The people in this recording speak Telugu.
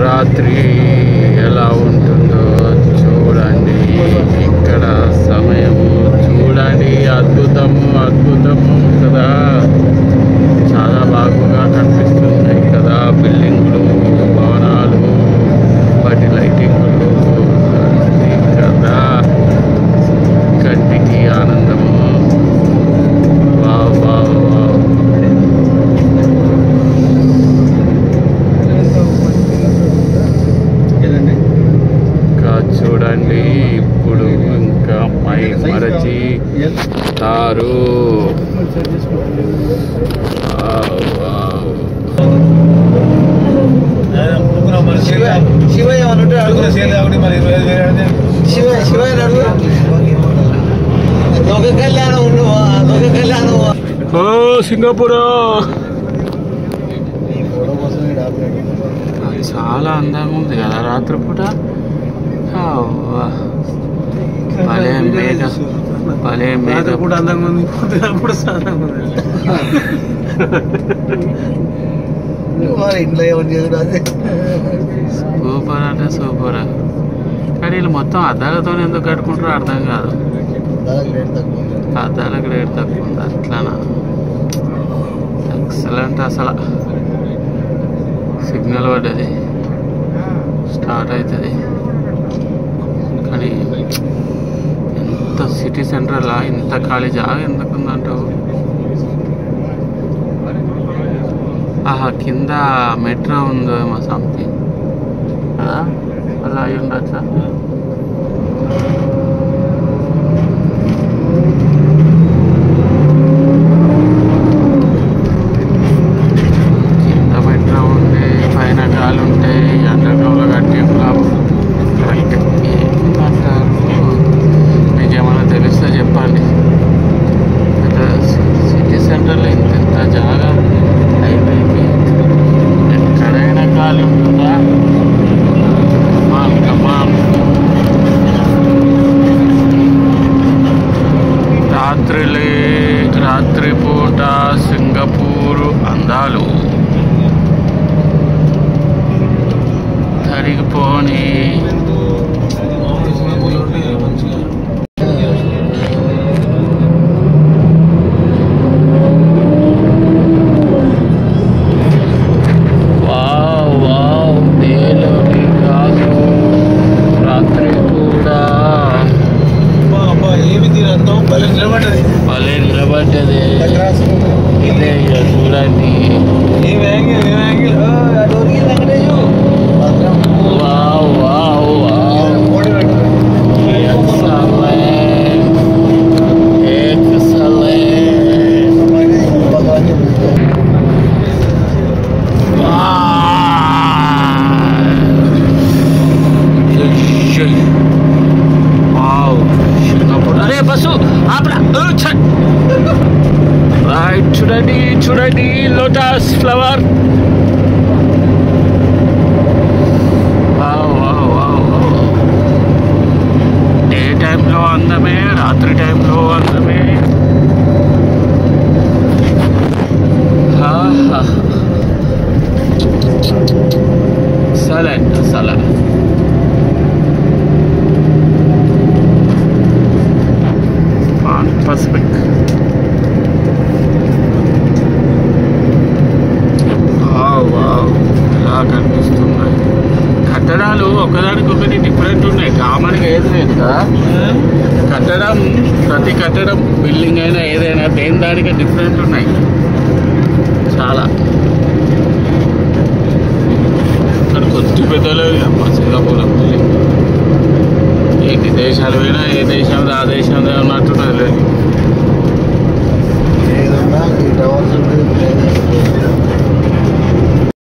రాత్రి ఎలా ఉంటుందో చూడండి. ఇక్కడ సమయము చూడండి, అద్భుతము అద్భుతము కదా. చాలా బాగుగా కనిపిస్తున్నాయి కదా, బిల్డింగ్లు, భవనాలు, వాటి లైటింగ్లు కదా, కంటికి ఆనందము. Wow wow wow. ఇంకా చూడండి, ఇప్పుడు ఇంకా మై మరచి తారు. సింగపూర్ చాలా అందంగా ఉంది కదా రాత్రిపూట. భలే మేఘ భలే మేఘ కూడా అందంగా ఉంది, కూడా సూపర్ అంటే సూపర్. కానీ వీళ్ళు మొత్తం అద్దాలతో ఎందుకు కట్టుకుంటారో అర్థం కాదు. అద్దాలకు రేట్ తక్కువ ఉంది అట్లానా. ఎక్సలెంట్. అసలు సిగ్నల్ పడ్డది, స్టార్ట్ అవుతుంది. కానీ ఎంత సిటీ సెంటర్లా ఇంత ఖాళీ జాగా ఎందుకుందంటావు? ఆహా, కింద మెట్రో ఉందో ఏమో సంథింగ్ కదా, అలా అయి ఉండొచ్చా? కింద మెట్రో ఉంది, పైన గాలి ఉంటాయి, అండర్గ్రౌండ్లో కట్టి ఏమంటారు? మీకేమైనా తెలిస్తే చెప్పండి. సిటీ సెంటర్లో ఇంత జాగా హైవేకి ఎక్కడైనా గాలి ఉంటుందా? రాత్రిపూట సింగపూరు అందాలు తరిగిపోని. భలే నిలబడ్డది ఇదే చూడండి. Wow wow wow. అరే బస్సు ఆపరా. రైట్, చూడండి చూడండి, లోటస్ ఫ్లవర్. డే టైంలో అందమే, రాత్రి టైంలో అందమే. సలెంట్ అసలు పసిఫిక్. ఇలా కనిపిస్తున్నాయి కట్టడాలు, ఒకదానికొకటి డిఫరెంట్ ఉన్నాయి, కామన్గా ఏది లేదు కదా. కట్టడం, ప్రతి కట్టడం, బిల్డింగ్ అయినా ఏదైనా దేని దానికి డిఫరెంట్ ఉన్నాయి చాలా.